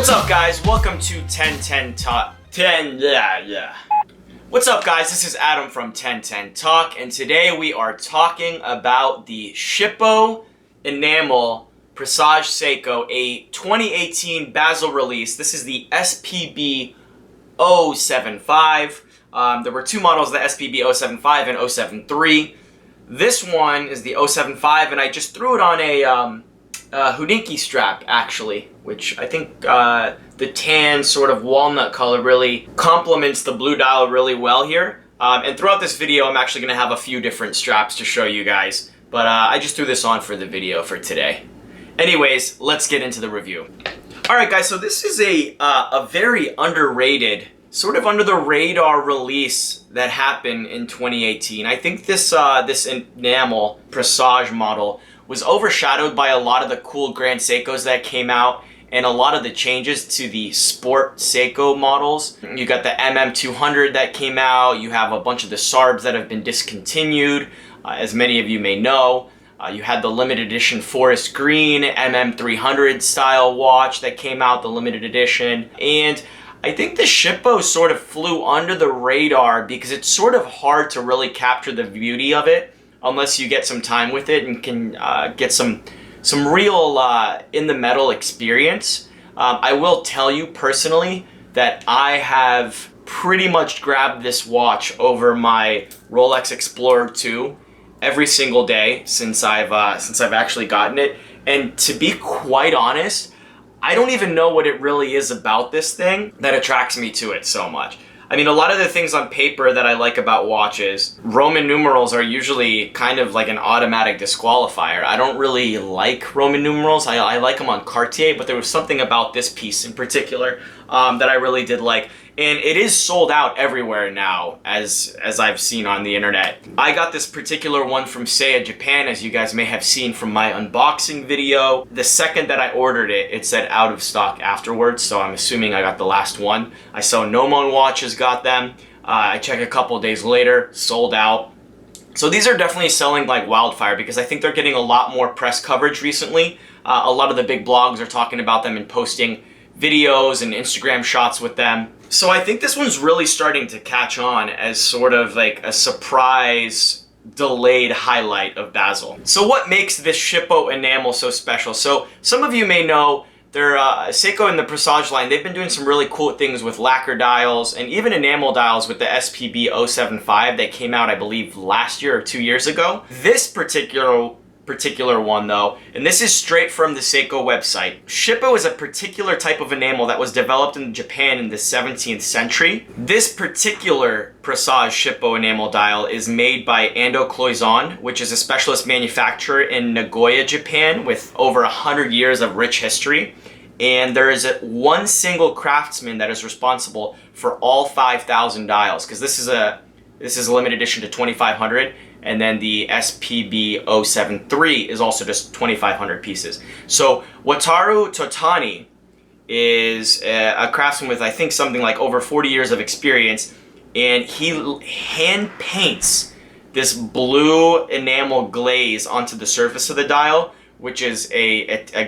What's up, guys? Welcome to 1010 Tock. What's up, guys? This is Adam from 1010 Tock, and today we are talking about the Shippo Enamel Presage Seiko, a 2018 Basel release. This is the SPB075. There were two models, the SPB075 and 073. This one is the 075, and I just threw it on a Hodinkee strap, actually, which I think the tan sort of walnut color really complements the blue dial really well here. And throughout this video, I'm actually going to have a few different straps to show you guys, but I just threw this on for the video for today. Anyways, let's get into the review. Alright guys, so this is a very underrated, sort of under the radar release that happened in 2018. I think this Enamel Presage model was overshadowed by a lot of the cool Grand Seikos that came out and a lot of the changes to the Sport Seiko models. You got the MM200 that came out, you have a bunch of the SARBs that have been discontinued, as many of you may know. You had the limited edition Forest Green MM300 style watch that came out, the limited edition. And I think the Shippo sort of flew under the radar because it's sort of hard to really capture the beauty of it unless you get some time with it and can get some real in the metal experience. I will tell you personally that I have pretty much grabbed this watch over my Rolex Explorer 2 every single day since I've actually gotten it. And to be quite honest, I don't even know what it really is about this thing that attracts me to it so much. I mean, a lot of the things on paper that I like about watches, Roman numerals are usually kind of like an automatic disqualifier. I don't really like Roman numerals. I like them on Cartier, but there was something about this piece in particular that I really did like. And it is sold out everywhere now, as I've seen on the internet. I got this particular one from Seiya, Japan, as you guys may have seen from my unboxing video. The second that I ordered it, it said out of stock afterwards, so I'm assuming I got the last one. I saw Nomon Watches got them. I checked a couple days later, sold out. So these are definitely selling like wildfire because I think they're getting a lot more press coverage recently. A lot of the big blogs are talking about them and posting videos and Instagram shots with them. So I think this one's really starting to catch on as sort of like a surprise delayed highlight of Basel. So what makes this Shippo Enamel so special? So some of you may know they're Seiko and the Presage line, they've been doing some really cool things with lacquer dials and even enamel dials with the SPB075 that came out, I believe, last year or 2 years ago. This particular one though, and this is straight from the Seiko website. Shippo is a particular type of enamel that was developed in Japan in the 17th century. This particular Presage Shippo enamel dial is made by Ando Cloison, which is a specialist manufacturer in Nagoya, Japan, with over 100 years of rich history. And there is one single craftsman that is responsible for all 5,000 dials, because this is a limited edition to 2,500. And then the SPB073 is also just 2,500 pieces. So Wataru Totani is a craftsman with, I think, something like over 40 years of experience, and he hand paints this blue enamel glaze onto the surface of the dial, which is a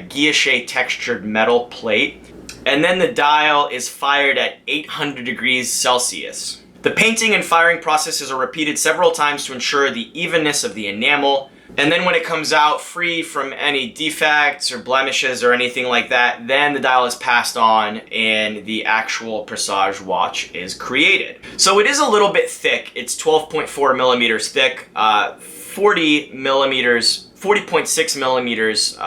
guilloche textured metal plate. And then the dial is fired at 800 degrees Celsius. The painting and firing processes are repeated several times to ensure the evenness of the enamel. And then when it comes out free from any defects or blemishes or anything like that, then the dial is passed on and the actual Presage watch is created. So it is a little bit thick. It's 12.4 millimeters thick, 40.6 millimeters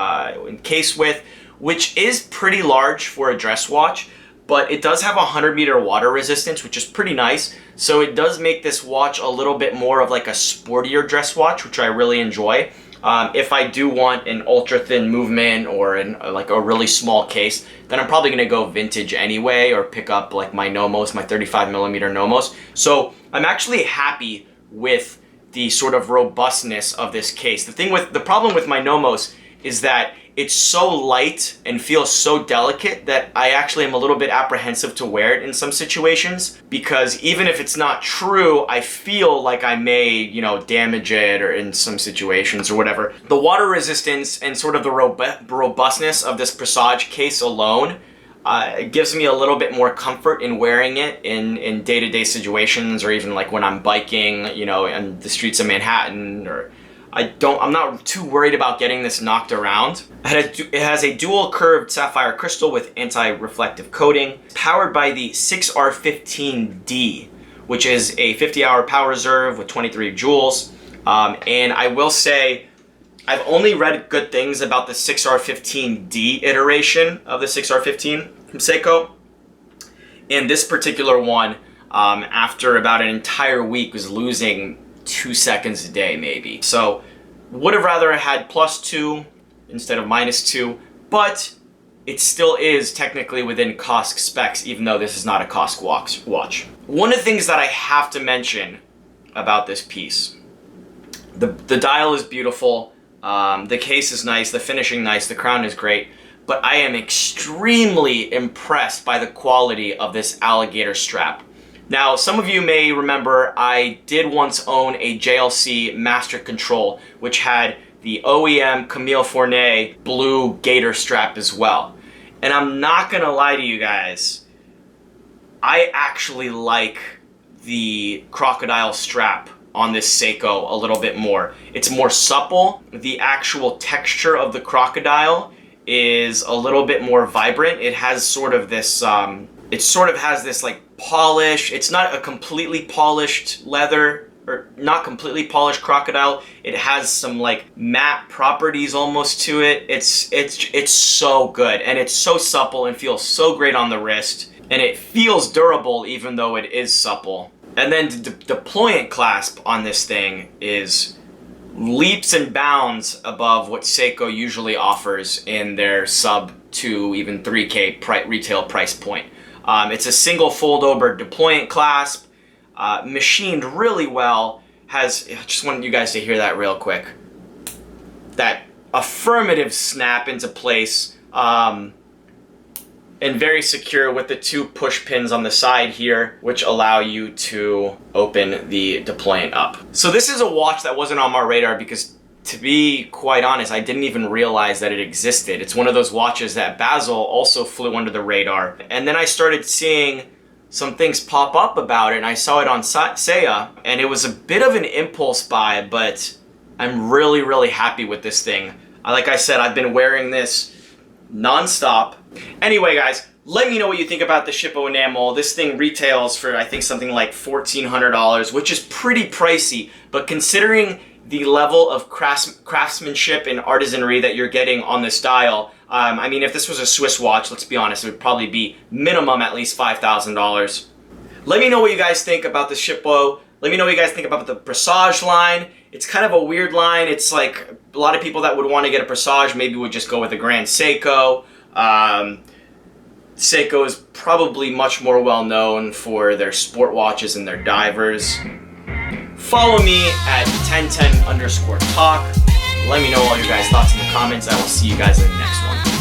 in case width, which is pretty large for a dress watch. But it does have a 100-meter water resistance, which is pretty nice. So it does make this watch a little bit more of like a sportier dress watch, which I really enjoy. If I do want an ultra-thin movement or like a really small case, then I'm probably going to go vintage anyway or pick up like my Nomos, my 35-millimeter Nomos. So I'm actually happy with the sort of robustness of this case. The problem with my Nomos is that it's so light and feels so delicate that I actually am a little bit apprehensive to wear it in some situations, because even if it's not true, I feel like I may, you know, damage it or in some situations or whatever. The water resistance and sort of the robustness of this Presage case alone It gives me a little bit more comfort in wearing it in day-to-day situations, or even like when I'm biking, you know, in the streets of Manhattan, or I'm not too worried about getting this knocked around. It has a dual curved sapphire crystal with anti-reflective coating, powered by the 6R15D, which is a 50-hour power reserve with 23 joules. And I will say, I've only read good things about the 6R15D iteration of the 6R15 from Seiko. And this particular one, after about an entire week, was losing 2 seconds a day maybe. So would have rather had +2 instead of -2, but it still is technically within Kosk specs, even though this is not a Kosk watch. One of the things that I have to mention about this piece, the dial is beautiful, the case is nice, the finishing nice, the crown is great, but I am extremely impressed by the quality of this alligator strap. Now, some of you may remember I did once own a JLC Master Control, which had the OEM Camille Fournier blue gator strap as well. And I'm not gonna lie to you guys, I actually like the crocodile strap on this Seiko a little bit more. It's more supple. The actual texture of the crocodile is a little bit more vibrant. It has sort of this, it sort of has this like polish. It's not a completely polished leather, or not completely polished crocodile. It has some like matte properties almost to it. It's so good, and it's so supple and feels so great on the wrist, and it feels durable even though it is supple. And then the deployant clasp on this thing is leaps and bounds above what Seiko usually offers in their sub to even 3K retail price point. It's a single fold-over deployant clasp, machined really well. I just wanted you guys to hear that real quick. That affirmative snap into place, and very secure with the 2 push pins on the side here, which allow you to open the deployant up. So this is a watch that wasn't on my radar because, to be quite honest, I didn't even realize that it existed. It's one of those watches that Basil also flew under the radar. And then I started seeing some things pop up about it, and I saw it on Seiya, and it was a bit of an impulse buy, but I'm really, really happy with this thing. Like I said, I've been wearing this non-stop. Anyway, guys, let me know what you think about the Shippo Enamel. This thing retails for, I think, something like $1,400, which is pretty pricey, but considering the level of craftsmanship and artisanry that you're getting on this dial, I mean, if this was a Swiss watch, let's be honest, it would probably be minimum at least $5,000. Let me know what you guys think about the Shippo. Let me know what you guys think about the Presage line. It's kind of a weird line. It's like a lot of people that would want to get a Presage maybe would just go with a Grand Seiko. Seiko is probably much more well known for their sport watches and their divers. Follow me at 1010_Tock. Let me know all your guys' thoughts in the comments. I will see you guys in the next one.